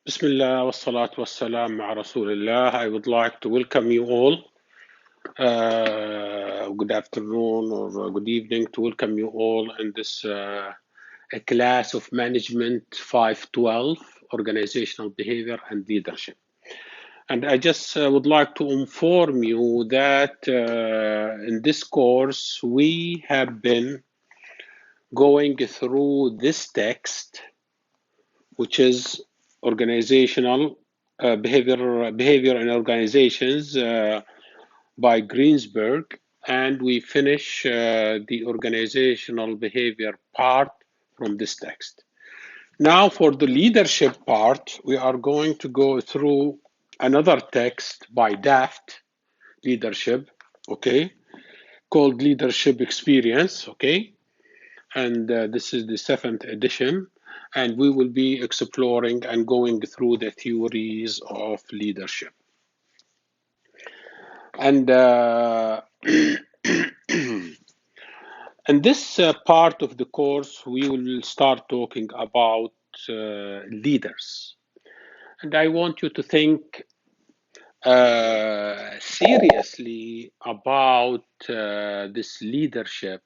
Bismillah wassalatu wassalam ala Rasulillah. I would like to welcome you all. Good afternoon or good evening, to welcome you all in this a class of Management 512, Organizational Behavior and Leadership. And I just would like to inform you that in this course, we have been going through this text, which is organizational behavior in organizations by Greensberg, and we finish the organizational behavior part from this text. Now for the leadership part, we are going to go through another text by Daft, Leadership, okay, called Leadership Experience, okay, and this is the 7th edition, and we will be exploring and going through the theories of leadership. And in this part of the course, we will start talking about leaders. And I want you to think seriously about this leadership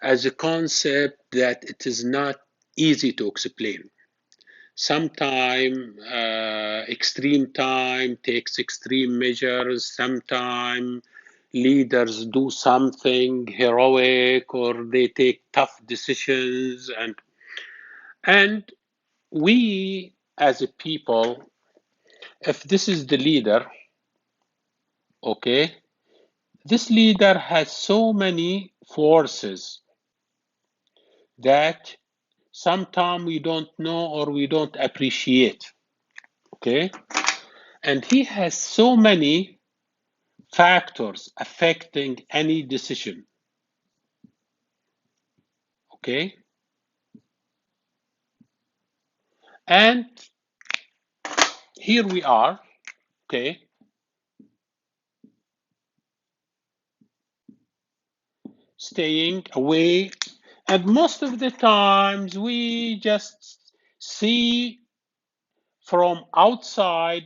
as a concept that it is not easy to explain. Sometimes extreme time takes extreme measures. Sometimes leaders do something heroic or they take tough decisions. And we as a people, if this is the leader, okay, this leader has so many forces that sometimes we don't know or we don't appreciate, okay? And he has so many factors affecting any decision, okay? And here we are, okay? Staying away, and most of the times we just see from outside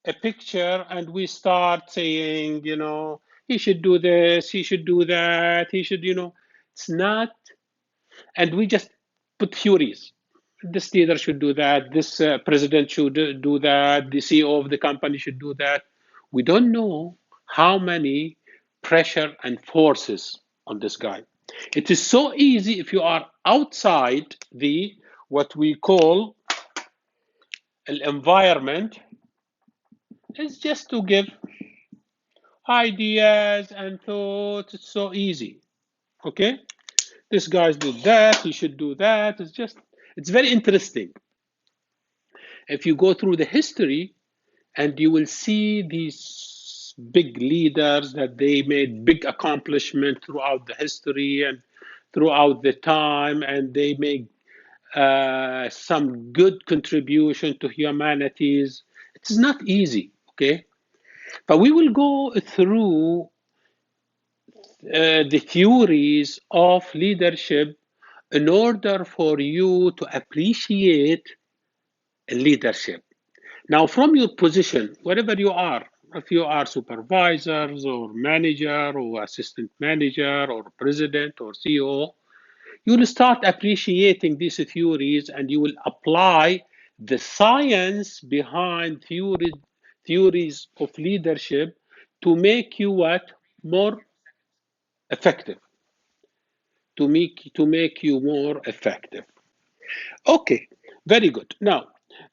a picture and we start saying, you know, he should do this, he should do that, he should, you know, it's not, and we just put theories. This leader should do that, this president should do that, the CEO of the company should do that. We don't know how many pressure and forces on this guy. It is so easy if you are outside the what we call an environment, is just to give ideas and thoughts. It's so easy. Okay, this guy's did that, he should do that. It's very interesting. If you go through the history, and you will see these big leaders that they made big accomplishment throughout the history and throughout the time, and they make some good contribution to humanities. It's not easy, okay? But we will go through the theories of leadership in order for you to appreciate leadership. Now, from your position, wherever you are, if you are supervisors or manager or assistant manager or president or CEO, you will start appreciating these theories and you will apply the science behind theories of leadership to make you what? More effective. To make you more effective. Okay, very good. Now,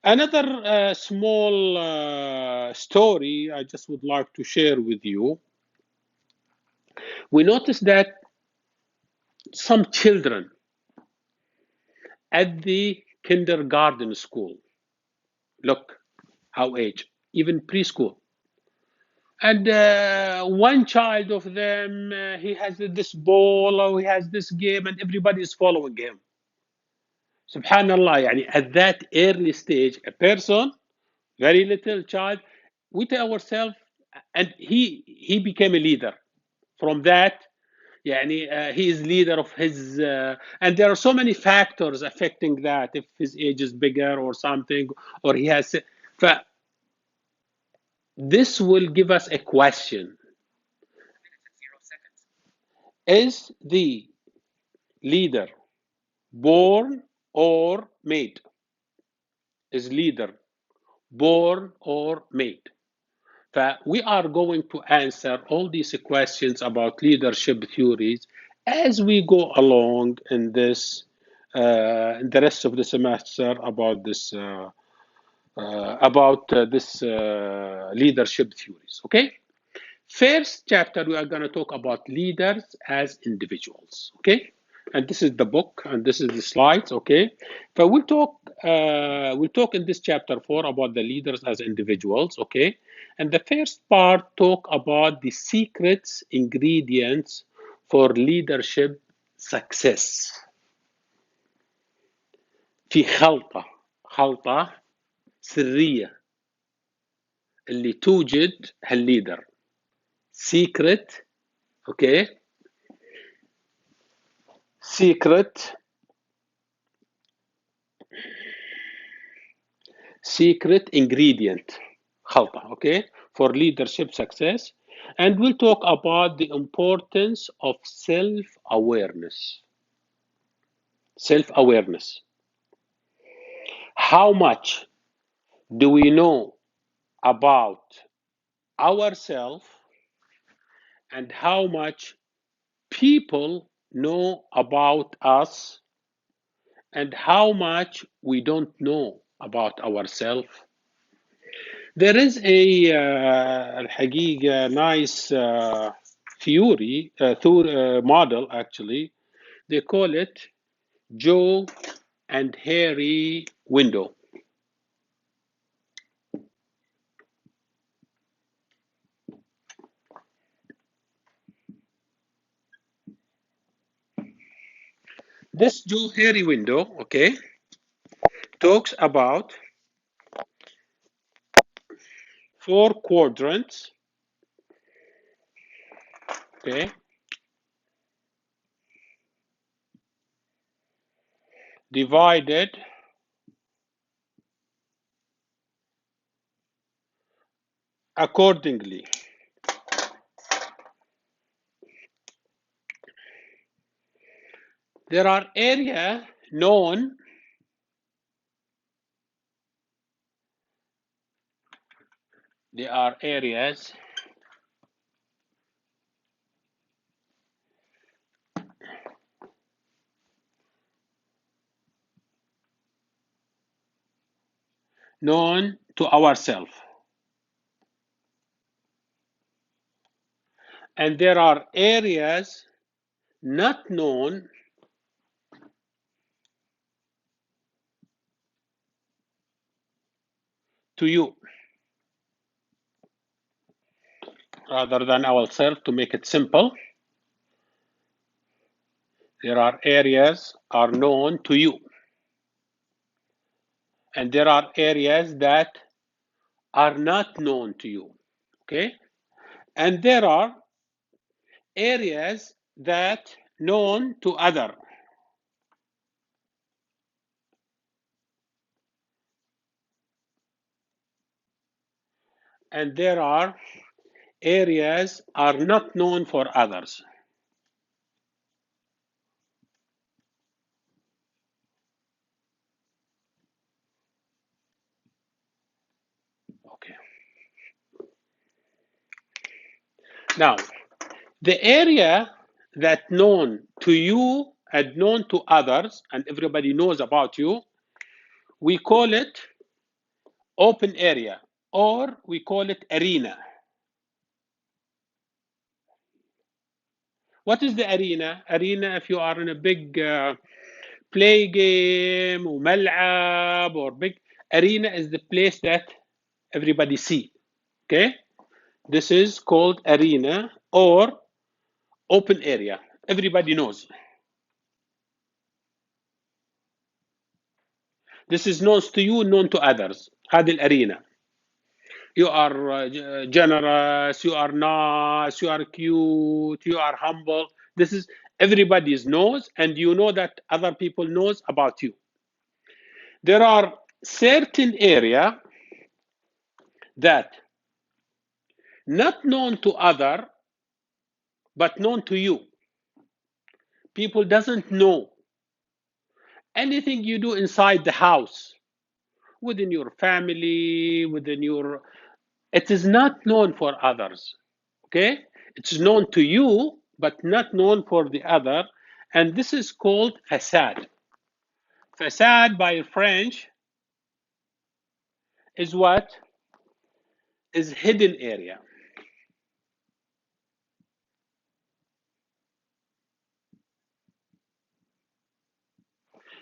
another small story I just would like to share with you. We noticed that some children at the kindergarten school, look how age, even preschool, and one child of them, he has this ball or he has this game and everybody is following him. Subhanallah, yani at that early stage, a person, very little child, we tell ourselves, and he became a leader from that. يعني he is leader of his and there are so many factors affecting that, if his age is bigger or something, or he has this will give us a question: is the leader born or made? Is leader born or made? We are going to answer all these questions about leadership theories as we go along in this in the rest of the semester about this leadership theories. Okay. First chapter, we are going to talk about leaders as individuals. Okay. And this is the book, and this is the slides. Okay. So we'll talk in this chapter 4 about the leaders as individuals. Okay. And the first part talk about the secrets, ingredients for leadership success. في خلطة سرية اللي توجد هالليدر. Secret, okay. Secret ingredient, خلطة, okay, for leadership success. And we'll talk about the importance of self-awareness. Self-awareness. How much do we know about ourselves, and how much people know about us, and how much we don't know about ourselves? There is a الحقيقة nice theory model, actually. They call it Joe and Harry window. This Joe Harry window, okay, talks about 4 quadrants, okay, divided accordingly. There are areas known known to ourselves, and there are areas not known to you. Rather than ourselves, to make it simple, there are areas are known to you, and there are areas that are not known to you, okay? And there are areas that known to other. And there are areas are not known for others. Okay. Now, the area that known to you and known to others, and everybody knows about you, we call it open area, or we call it arena. What is the arena? Arena, if you are in a big play game or ملعب, or big arena, is the place that everybody see. Okay, this is called arena or open area. Everybody knows. This is known to you, known to others. هذه الارena. You are generous, you are nice, you are cute, you are humble. This is everybody's knows, and you know that other people knows about you. There are certain area that not known to other, but known to you. People doesn't know anything you do inside the house, within your family, within your, it is not known for others. Okay, it's known to you but not known for the other, and this is called facade. Facade by French is what is hidden area.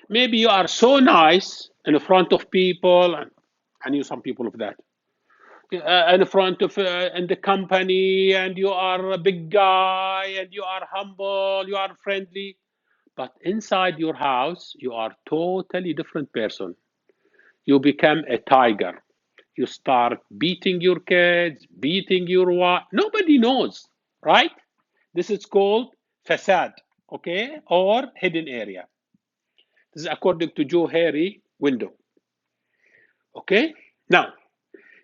Maybe you are so nice in front of people, and I knew some people of that, in front of in the company, and you are a big guy, and you are humble, you are friendly, but inside your house you are totally different person. You become a tiger. You start beating your kids, beating your wife. Nobody knows, right? This is called facade, okay, or hidden area. This is according to Joe Harry window. Okay. Now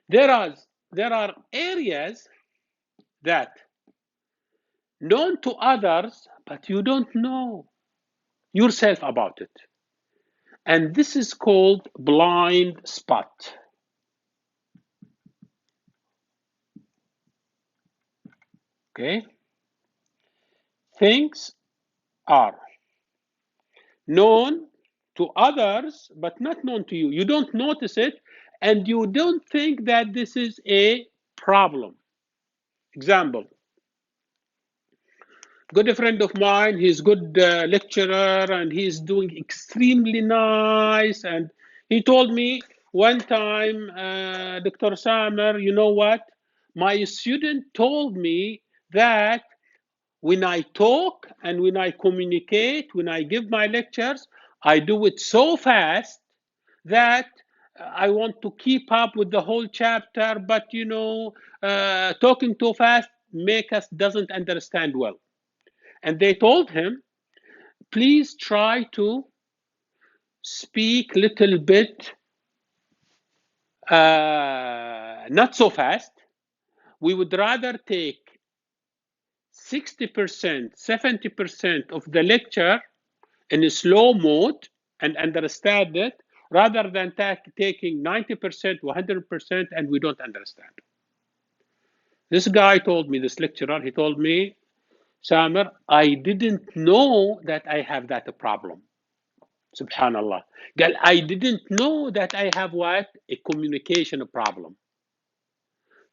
there are areas that known to others, but you don't know yourself about it, and this is called blind spot. Okay. Things are known to others but not known to you. You don't notice it, and you don't think that this is a problem. Example, good friend of mine, he's good lecturer, and he's doing extremely nice, and he told me one time, Dr. Samir, you know what, my student told me that when I talk and when I communicate, when I give my lectures, I do it so fast that I want to keep up with the whole chapter, but talking too fast make us doesn't understand well. And they told him, please try to speak little bit, not so fast. We would rather take 60%, 70% of the lecture in a slow mode and understand it, rather than taking 90%, 100%, and we don't understand. This guy told me, this lecturer, he told me, Samir, I didn't know that I have that problem. Subhanallah. I didn't know that I have what? A communication problem.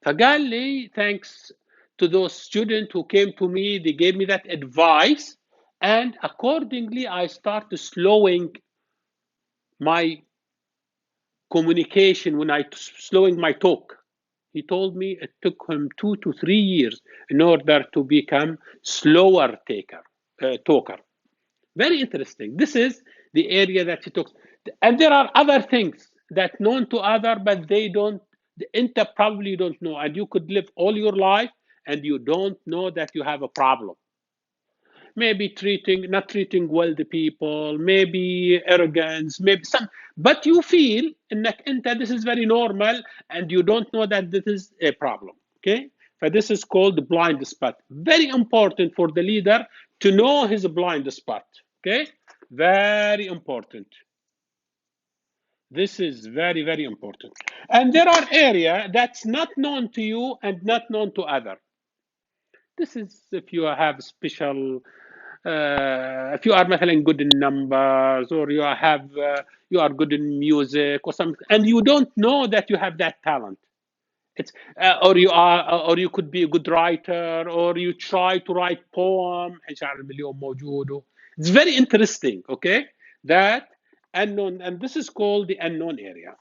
فقال لي, thanks to those students who came to me, they gave me that advice, and accordingly I started slowing my communication, when I slowing my talk. He told me it took him 2 to 3 years in order to become slower talker. Very interesting. This is the area that he talks. And there are other things that known to other, but they don't, the inter probably don't know. And you could live all your life and you don't know that you have a problem. Maybe not treating well the people, maybe arrogance, maybe some, but you feel this is very normal, and you don't know that this is a problem. Okay, so this is called blind spot. Very important for the leader to know his blind spot. Okay, very important. This is very, very important. And there are areas that's not known to you and not known to other. This is if you have special, if you are مثلا good in numbers, or you are good in music or something, and you don't know that you have that talent. It's or you could be a good writer, or you try to write poem. It's very interesting. Okay, that unknown, and this is called the unknown area.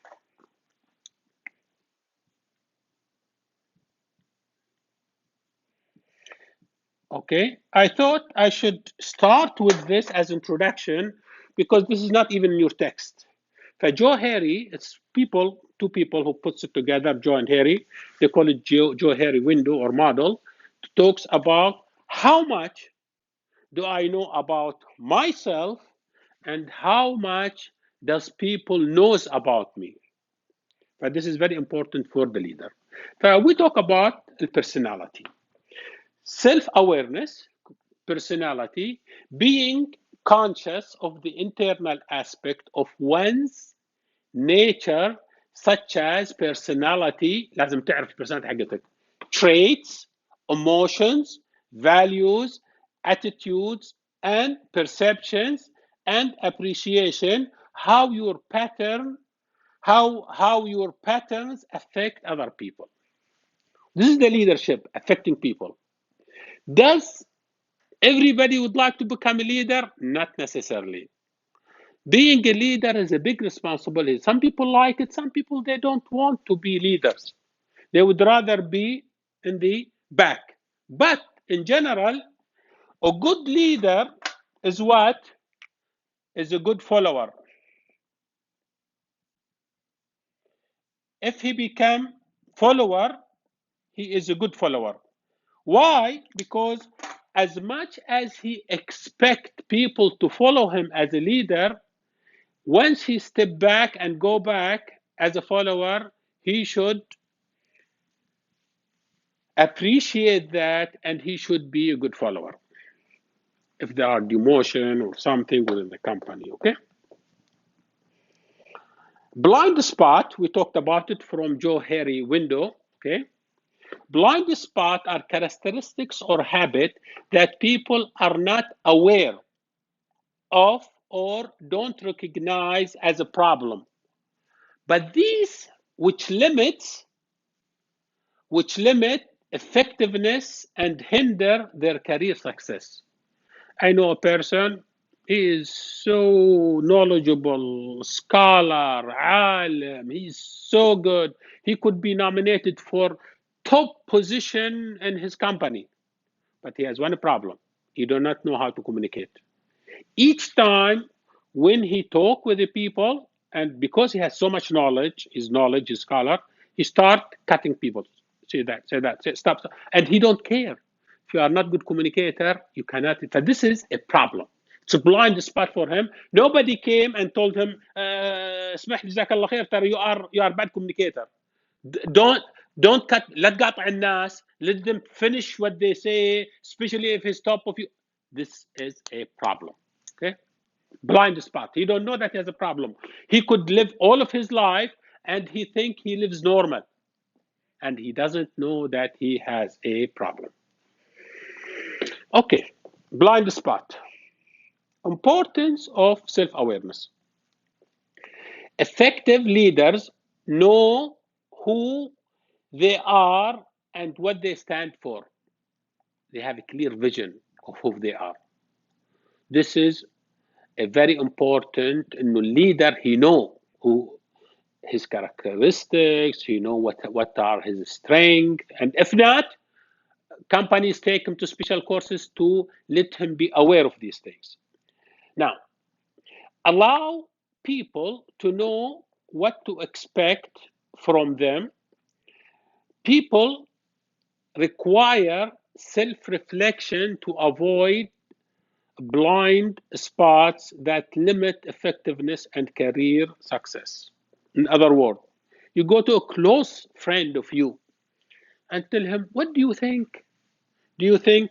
Okay, I thought I should start with this as introduction, because this is not even in your text. For Joe Harry, it's two people who puts it together, Joe and Harry. They call it Joe Harry window or model. Talks about how much do I know about myself, and how much does people knows about me? But this is very important for the leader. We talk about the personality, self-awareness, personality, being conscious of the internal aspect of one's nature, such as personality. لازم تعرف personality حقتك. Traits, emotions, values, attitudes, and perceptions, and appreciation, how your patterns affect other people. This is the leadership affecting people. Does everybody would like to become a leader? Not necessarily. Being a leader is a big responsibility. Some people like it, some people they don't want to be leaders. They would rather be in the back. But in general, a good leader is what? Is a good follower. If he become follower, he is a good follower. Why? Because as much as he expect people to follow him as a leader, once he step back and go back as a follower, he should appreciate that, and he should be a good follower if there are demotion or something within the company. Okay. Blind spot, we talked about it from Joe Harry window. Okay. Blind spot are characteristics or habit that people are not aware of or don't recognize as a problem, but these which limit effectiveness and hinder their career success. I know a person, he is so knowledgeable, scholar, alim, he's so good. He could be nominated for top position in his company, but he has one problem. He does not know how to communicate. Each time when he talk with the people, and because he has so much knowledge, his scholar, he start cutting people. Say that, stop. And he don't care. If you are not good communicator, you cannot. So this is a problem. It's a blind spot for him. Nobody came and told him, اسمح جزاك الله خير, you are bad communicator. Don't cut. Let قاطع الناس. Let them finish what they say, especially if it's top of you. This is a problem. Okay, blind spot. He don't know that he has a problem. He could live all of his life and he think he lives normal, and he doesn't know that he has a problem. Okay, blind spot. Importance of self-awareness. Effective leaders know who they are and what they stand for. They have a clear vision of who they are. This is a very important leader. He know who his characteristics, he know what are his strengths, and if not, companies take him to special courses to let him be aware of these things. Now, allow people to know what to expect from them. People require self-reflection to avoid blind spots that limit effectiveness and career success. In other words, you go to a close friend of you and tell him, what do you think? Do you think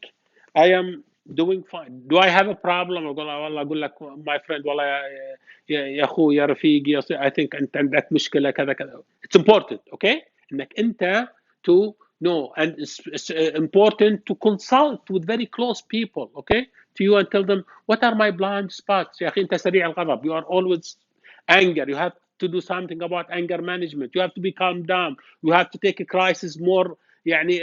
I am doing fine? Do I have a problem? أقول لك my friend والله يا أخوي يا رفيقي, I think أنت عندك مشكلة كذا كذا. It's important, okay? إنك أنت to know, and it's important to consult with very close people, okay? To you, and tell them, what are my blind spots? يا أخي أنت سريع الغضب. You are always anger. You have to do something about anger management. You have to be calm down. You have to take a crisis more, يعني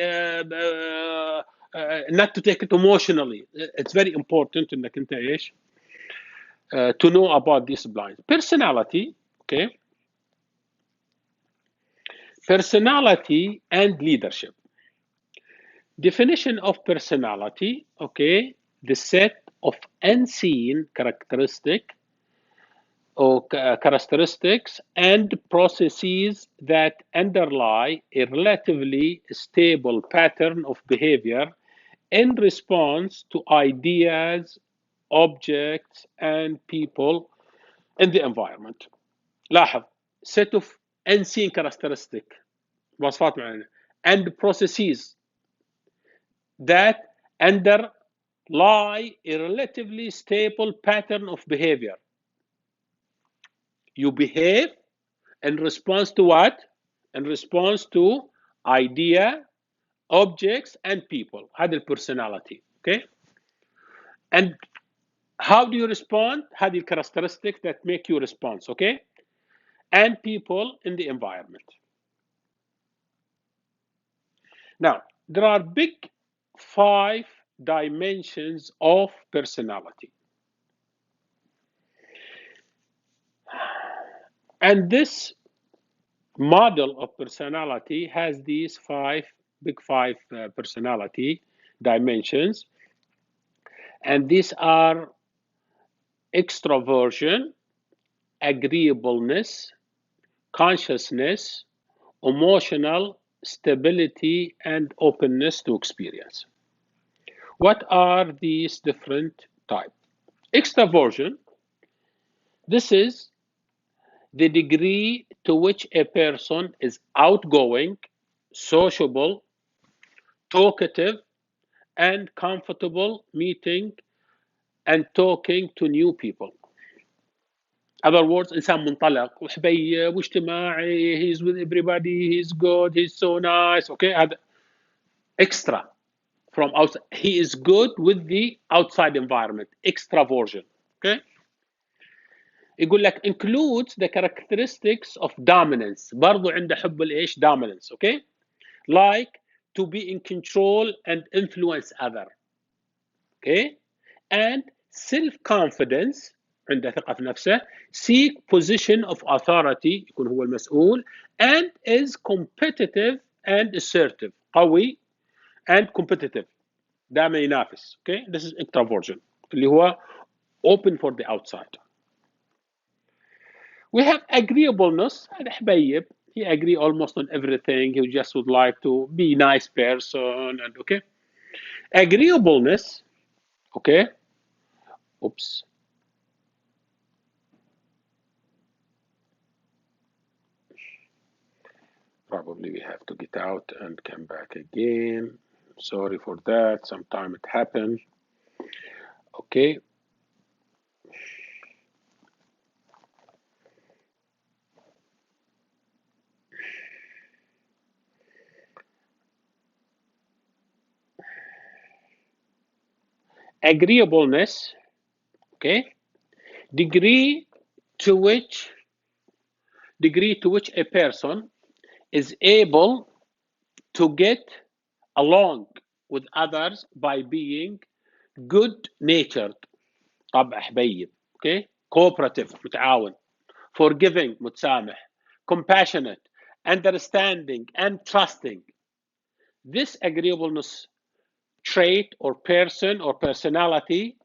not to take it emotionally. It's very important انك انت ايش to know about this blind personality. Okay, personality and leadership. Definition of personality. Okay, the set of unseen characteristics and processes that underlie a relatively stable pattern of behavior in response to ideas, objects, and people in the environment. لاحظ set of unseen characteristic مواصفات معينة and processes that underlie a relatively stable pattern of behavior. You behave in response to what? In response to idea, objects, and people. هذه البرسوناليتي. Okay? And how do you respond? هذه characteristics that make you respond. Okay? And people in the environment. Now, there are big 5 dimensions of personality. And this model of personality has these big five personality dimensions. And these are extroversion, agreeableness, consciousness, emotional stability, and openness to experience. What are these different types? Extroversion, this is the degree to which a person is outgoing, sociable, talkative, and comfortable meeting and talking to new people. In other words, إنسان منطلق وحبيب واجتماعي, he's with everybody, he's good, he's so nice, okay? هذا extra from outside. He is good with the outside environment, extraversion, okay? يقول لك includes the characteristics of dominance. برضو عنده حب الايش؟ dominance, okay? Like to be in control and influence other, okay? And self-confidence, عنده ثقة في نفسه, seek position of authority, يكون هو المسؤول, and is competitive and assertive, قوي and competitive, دائما ينافس, okay? This is extraversion, اللي هو open for the outside. We have agreeableness, هذا حبيب, he agree almost on everything, he just would like to be a nice person, and okay? Agreeableness, okay? Oops. Probably we have to get out and come back again. Sorry for that, sometime it happened. Okay. Agreeableness, okay, degree to which a person is able to get along with others by being good natured, طبع حبيب, okay, cooperative, متعاون, forgiving, متسامح, compassionate, understanding, and trusting. This agreeableness trait or person or personality,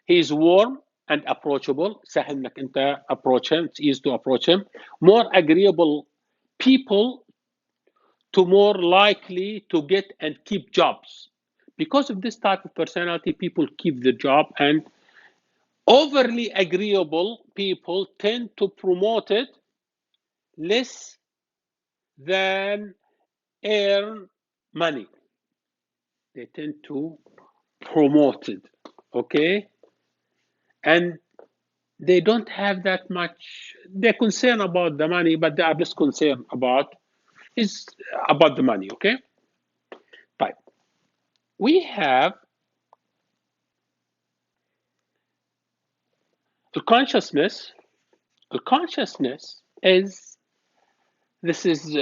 he is warm and approachable, سهل انك انت approach him, it's easy to approach him. More agreeable people to more likely to get and keep jobs. Because of this type of personality, people keep the job, and overly agreeable people tend to promote it less than earn money. They tend to promote it, okay? And they don't have that much, they're concerned about the money, but they are less concerned about the money, okay? But we have the consciousness. The consciousness is, this is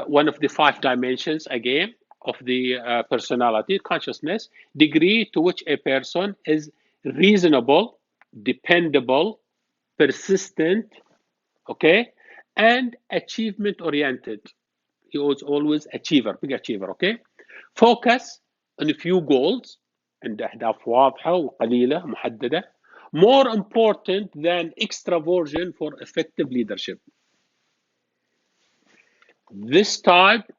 one of the 5 dimensions again of the personality. Consciousness, degree to which a person is reasonable, dependable, persistent, okay, and achievement oriented. He was always achiever, big achiever, okay? Focus on a few goals, عنده أهداف واضحة وقليلة محددة. More important than extraversion for effective leadership. This type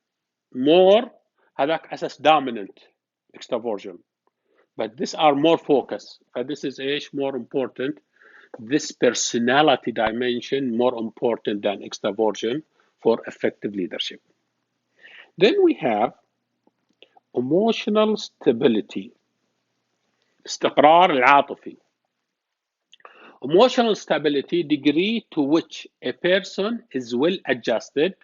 more هذاك أساس dominant extraversion, but these are more focused. This is more important. This personality dimension more important than extraversion for effective leadership. Then we have emotional stability. استقرار العاطفي. Emotional stability, degree to which a person is well adjusted,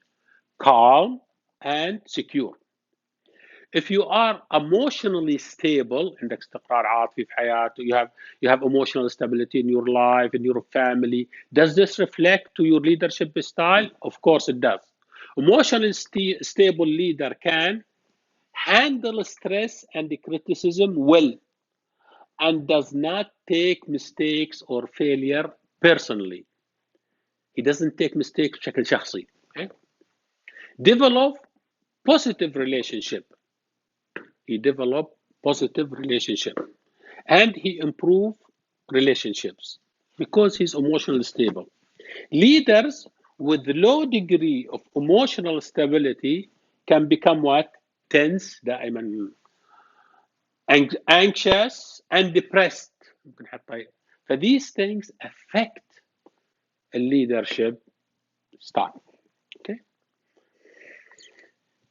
calm, and secure. If you are emotionally stable, عندك استقرار عاطفي في حياته, you have emotional stability in your life, in your family. Does this reflect to your leadership style? Of course it does. Emotionally stable leader can handle stress and criticism well and does not take mistakes or failure personally. He doesn't take mistakes بشكل شخصي. Okay? Develop positive relationship. He developed positive relationship and he improved relationships because he's emotionally stable. Leaders with low degree of emotional stability can become what? Tense, دائما anxious and depressed. So these things affect a leadership style. Okay.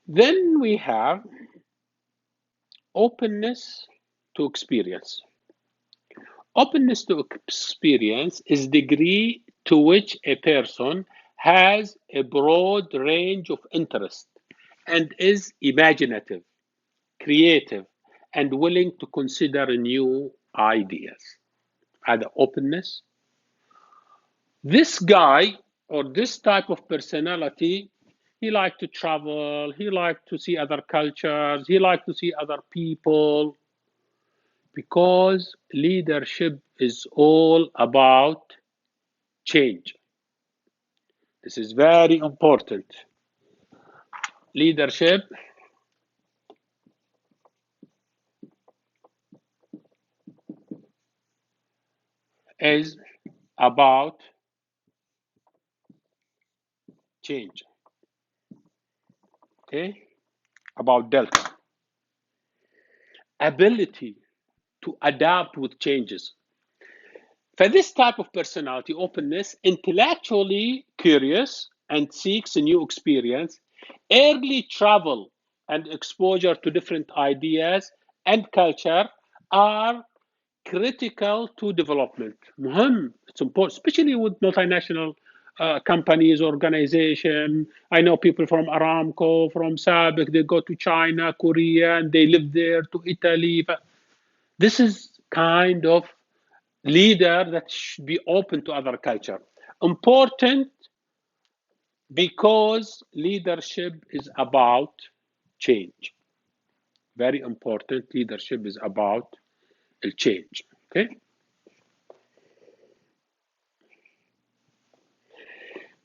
Then we have openness to experience. Openness to experience is degree to which a person has a broad range of interest and is imaginative, creative, and willing to consider new ideas. Other openness. This guy or this type of personality, he likes to travel, he likes to see other cultures, he likes to see other people, because leadership is all about change. This is very important. Leadership is about change. Okay? About delta. Ability to adapt with changes. For this type of personality, openness, intellectually curious and seeks a new experience, early travel and exposure to different ideas and culture are critical to development. مهم. It's important, especially with multinational companies, organization. I know people from Aramco, from Sabic, they go to China, Korea, and they live there, to Italy. This is kind of leader that should be open to other culture. Important because leadership is about change. Very important. Leadership is about change. Okay.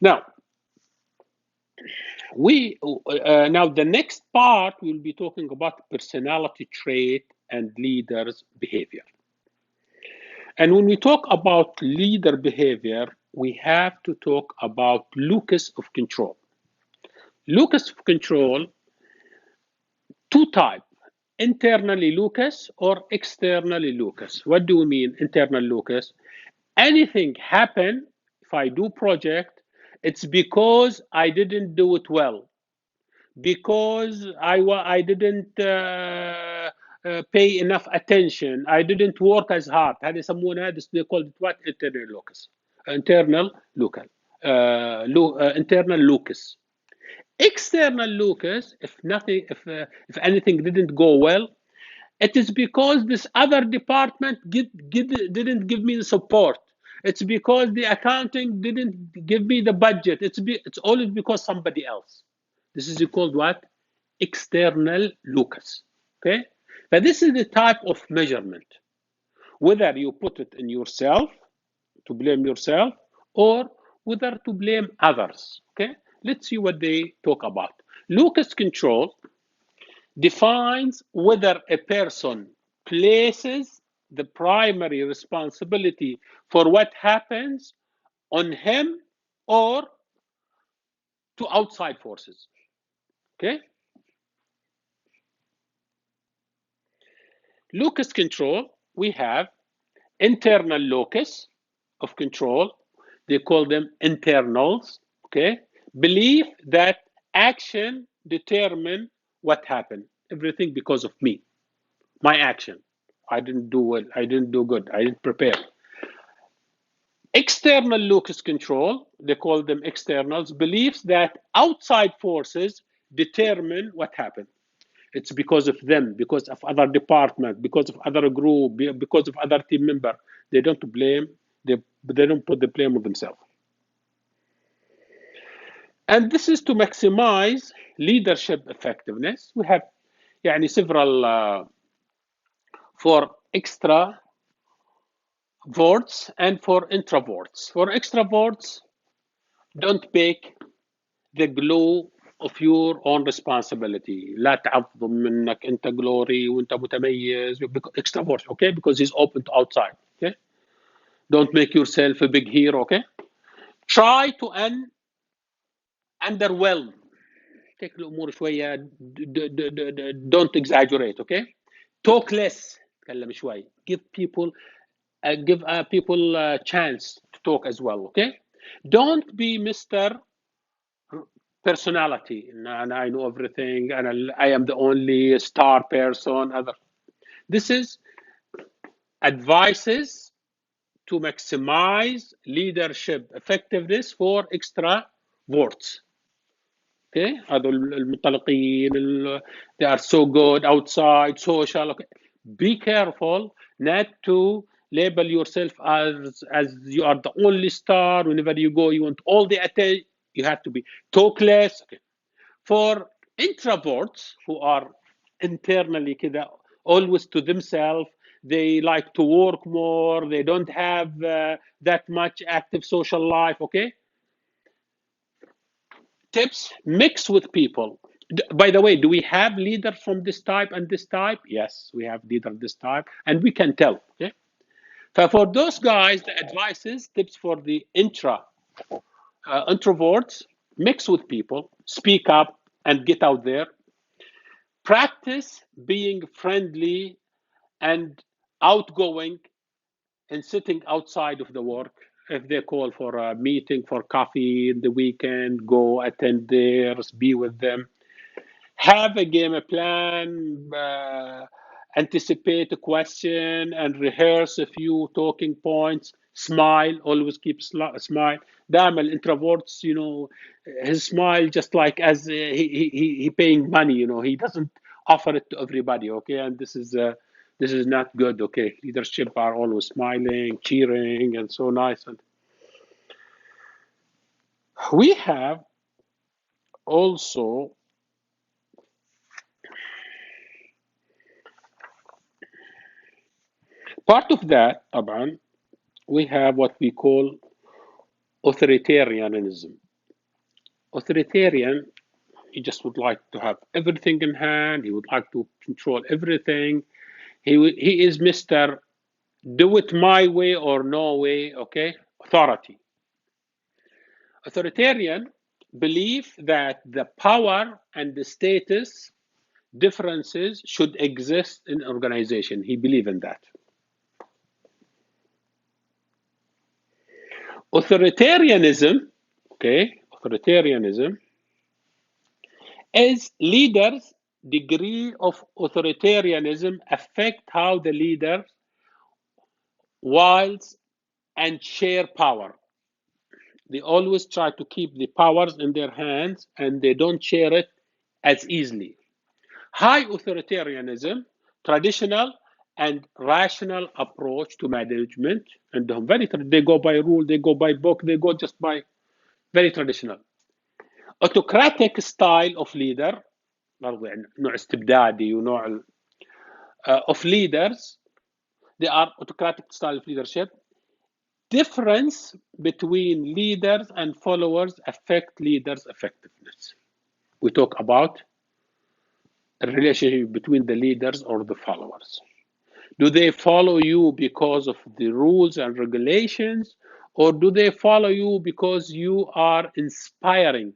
Now, now the next part we'll be talking about personality trait and leaders' behavior. And when we talk about leader behavior, we have to talk about locus of control. Locus of control, two types, internally locus or externally locus. What do we mean internal locus? Anything happen, if I do project, it's because I didn't do it well, because I didn't pay enough attention, I didn't work as hard. هذا يسمونها, they call it what? Internal locus. Internal local. Internal locus. External locus, if anything didn't go well, it is because this other department didn't give me the support. It's because the accounting didn't give me the budget. It's always because somebody else. This is called what? External locus. Okay? But this is the type of measurement. Whether you put it in yourself, to blame yourself, or whether to blame others. Okay? Let's see what they talk about. Locus control defines whether a person places the primary responsibility for what happens on him or to outside forces. Okay? locus control, we have internal locus of control. They call them internals, okay? Belief that action determine what happened. Everything because of me, my action. I didn't do well, I didn't do good, I didn't prepare. External locus control, they call them externals, believes that outside forces determine what happened. It's because of them, because of other department, because of other group, because of other team member. They don't blame, they don't put the blame on themselves. And this is to maximize leadership effectiveness. We have several for extraverts and for introverts. For extroverts, don't bake the glue of your own responsibility. لا تعظم منك انت glory وانت متميز. Extrovert, okay? Because he's open to outside, okay? Don't make yourself a big hero, okay? Try to underwhelm. Take الامور شويه. Don't exaggerate, okay? Talk less. تكلم شوي. Give people a chance to talk as well, okay? Don't be Mr. Personality, and I know everything, and I am the only star person. This is advices to maximize leadership effectiveness for extraverts. Okay, هذول المنطلقين they are so good outside social. Okay, be careful not to label yourself as you are the only star. Whenever you go, you want all the attention. You have to be talk less. Okay. For introverts who are internally كده, always to themselves, they like to work more, they don't have that much active social life, okay? Tips, mix with people. By the way, do we have leaders from this type and this type? Yes, we have leader this type, and we can tell, okay? So for those guys, the advices, tips for the introverts, mix with people, speak up and get out there. Practice being friendly and outgoing and sitting outside of the work. If they call for a meeting for coffee in the weekend, go attend theirs, be with them. Have a game plan, anticipate a question and rehearse a few talking points. Smile, always keep smile. دائما introverts, his smile just like as he paying money, he doesn't offer it to everybody, okay? And this is not good, okay? Leadership are always smiling, cheering, and so nice. And we have also part of that, طبعا, we have what we call authoritarianism. Authoritarian, he just would like to have everything in hand. He would like to control everything. He is Mr. Do it my way or no way, okay? Authority. Authoritarian believe that the power and the status differences should exist in organization. He believe in that. Authoritarianism, okay? Authoritarianism is leaders' degree of authoritarianism affect how the leader wields and share power. They always try to keep the powers in their hands and they don't share it as easily. High authoritarianism, traditional and rational approach to management, and they go by rule, they go by book, they go just by very traditional. Autocratic style of leader, برضو يعني نوع استبدادي ونوع of leaders, they are autocratic style of leadership. Difference between leaders and followers affect leaders' effectiveness. We talk about a relationship between the leaders or the followers. Do they follow you because of the rules and regulations, or do they follow you because you are inspiring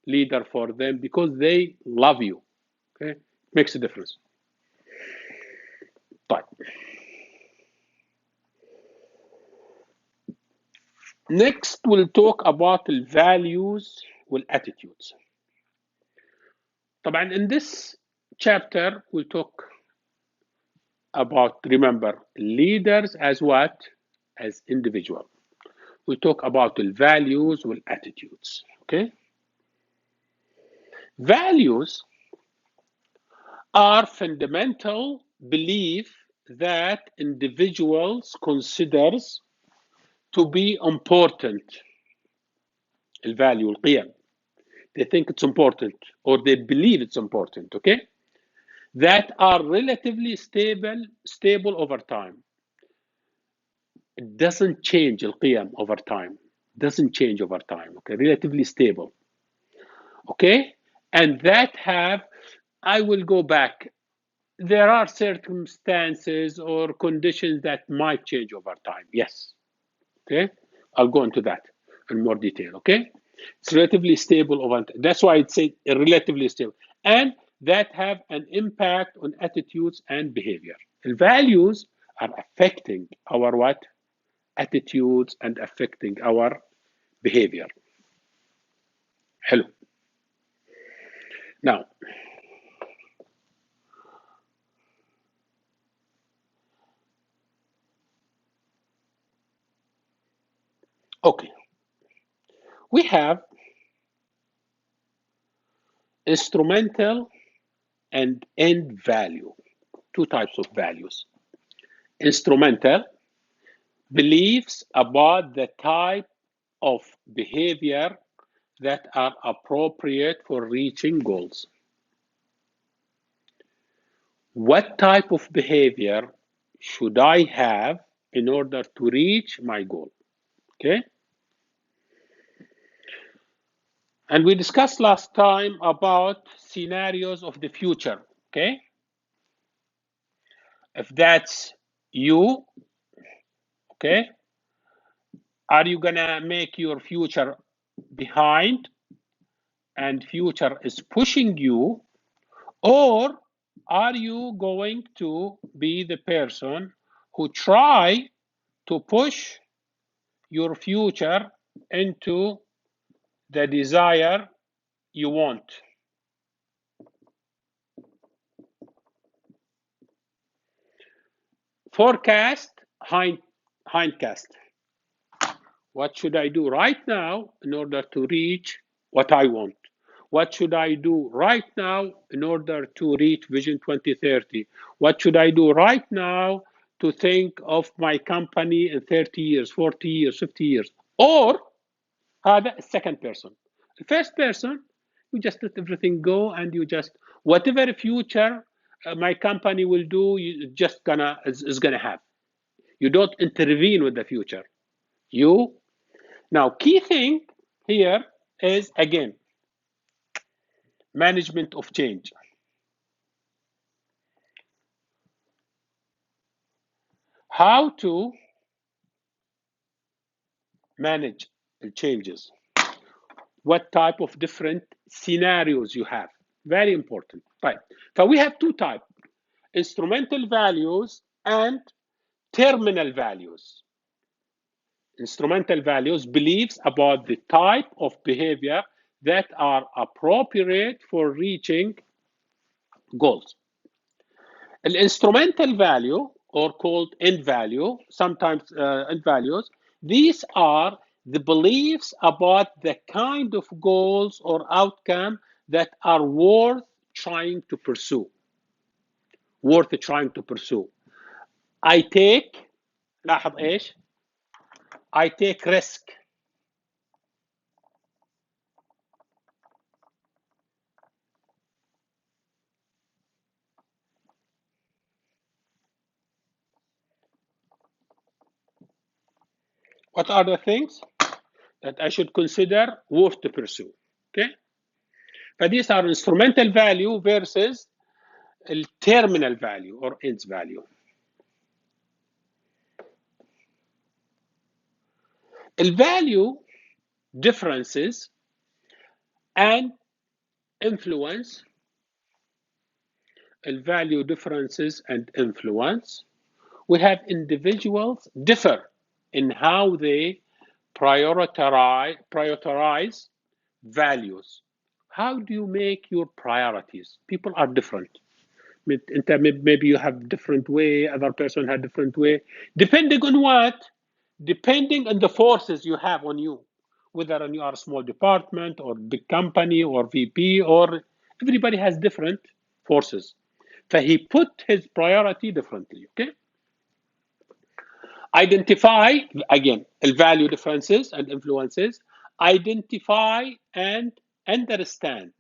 leader for them because they love you? Okay, makes a difference. طيب. Next we'll talk about the values والattitudes. طبعا in this chapter we'll talk about, remember, leaders as what? As individual. We'll talk about the values والattitudes. Okay? Values are fundamental belief that individuals considers to be important. الvalue, القيم. They think it's important or they believe it's important, okay? That are relatively stable over time. It doesn't change القيم over time. Doesn't change over time, okay? Relatively stable. Okay? And that have, I will go back. There are circumstances or conditions that might change over time. Yes. Okay? I'll go into that in more detail. Okay? It's relatively stable over time. That's why it's relatively stable. And that have an impact on attitudes and behavior. The values are affecting our what? Attitudes and affecting our behavior. Hello. Now, okay. We have instrumental and end value. Two types of values. Instrumental, beliefs about the type of behavior that are appropriate for reaching goals. What type of behavior should I have in order to reach my goal? Okay? And we discussed last time about scenarios of the future. Okay? If that's you, okay, are you gonna make your future behind and future is pushing you, or are you going to be the person who try to push your future into the desire you want? Forecast, hindcast. What should I do right now in order to reach what I want? What should I do right now in order to reach Vision 2030? What should I do right now to think of my company in 30 years, 40 years, 50 years? Or هذا second person. The first person, you just let everything go and you just, whatever future my company will do, you just is gonna have. You don't intervene with the future. You, now key thing here is, again, management of change. How to manage the changes. What type of different scenarios you have. Very important. Right. So we have two types, instrumental values and terminal values. Instrumental values, beliefs about the type of behavior that are appropriate for reaching goals. An instrumental value, or called end value, sometimes end values, these are the beliefs about the kind of goals or outcome that are worth trying to pursue. Worth trying to pursue. I take, لاحظ ايش؟ I take risk. What are the things that I should consider worth to pursue? Okay? But these are instrumental value versus terminal value or ends value. Value differences and influence value differences and influence. We have individuals differ in how they prioritize values. How do you make your priorities? People are different. Maybe you have different way, other person had different way. Depending on what? Depending on the forces you have on you. Whether you are a small department or big company or VP, or everybody has different forces. So he put his priority differently, okay? Identify, again, value differences and influences. Identify and understand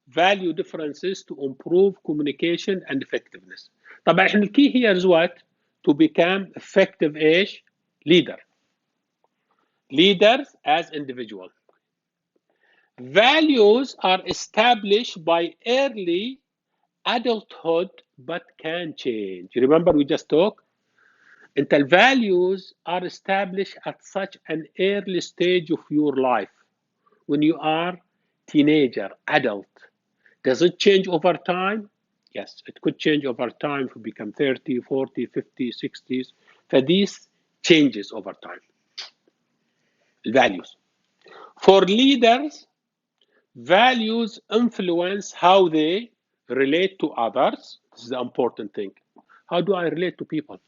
value differences to improve communication and effectiveness. طبعا احنا الكي here is what? To become effective ايش؟ leader. Leaders as individuals. Values are established by early adulthood but can change. Remember we just talked? Until values are established at such an early stage of your life, when you are teenager, adult. Does it change over time? Yes, it could change over time if you become 30, 40, 50, 60s. So these changes over time. Values. For leaders, values influence how they relate to others. This is the important thing. How do I relate to people?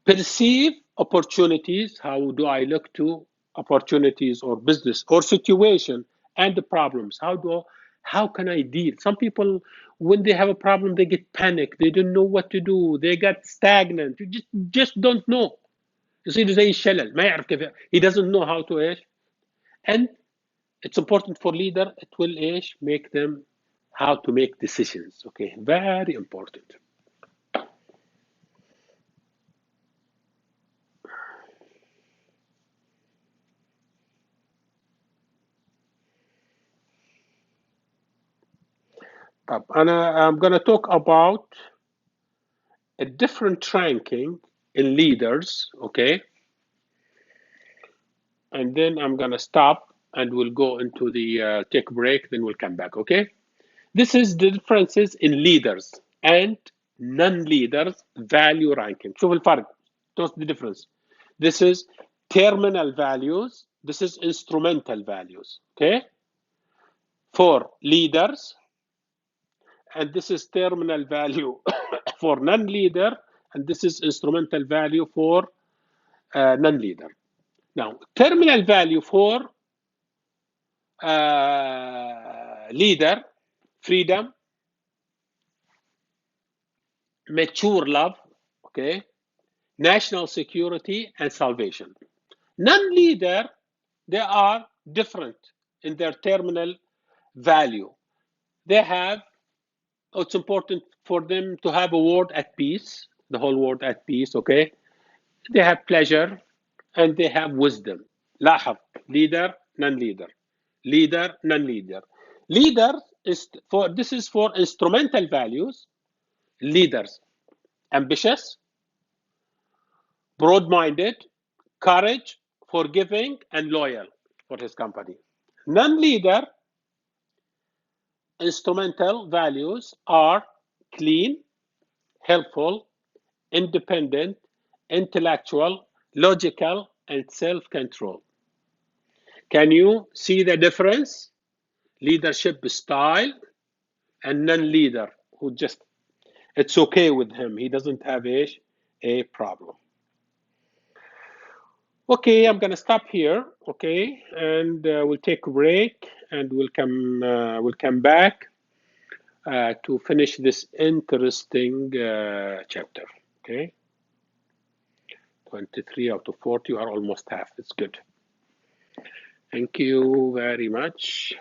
Perceive opportunities. How do I look to opportunities or business or situation and the problems? How can I deal? Some people, when they have a problem, they get panicked. They don't know what to do. They get stagnant. You just don't know. يصير زي الشلل ما يعرف كيف. He doesn't know how to ايش. And it's important for leader. It will ايش make them how to make decisions. Okay, very important. I'm going to talk about a different ranking in leaders, okay? And then I'm going to stop and we'll go into the take break, then we'll come back, okay? This is the differences in leaders and non-leaders value ranking. شوف الفرق. What's the difference? This is terminal values. This is instrumental values, okay? For leaders, and this is terminal value for non-leader, and this is instrumental value for non-leader. Now, terminal value for leader, freedom, mature love, okay, national security, and salvation. Non-leader, they are different in their terminal value. They have, it's important for them to have a world at peace, the whole world at peace, okay? They have pleasure and they have wisdom. لاحظ, leader, non-leader. Leader, non-leader. Leader is for, this is for instrumental values. Leaders, ambitious, broad-minded, courage, forgiving, and loyal for his company. Non-leader, instrumental values are clean, helpful, independent, intellectual, logical, and self-control. Can you see the difference? Leadership style and non-leader who just, it's okay with him. He doesn't have a problem. Okay, I'm gonna stop here. Okay, and we'll take a break and we'll come back to finish this interesting chapter. Okay, 23 out of 40 are almost half. It's good. Thank you very much.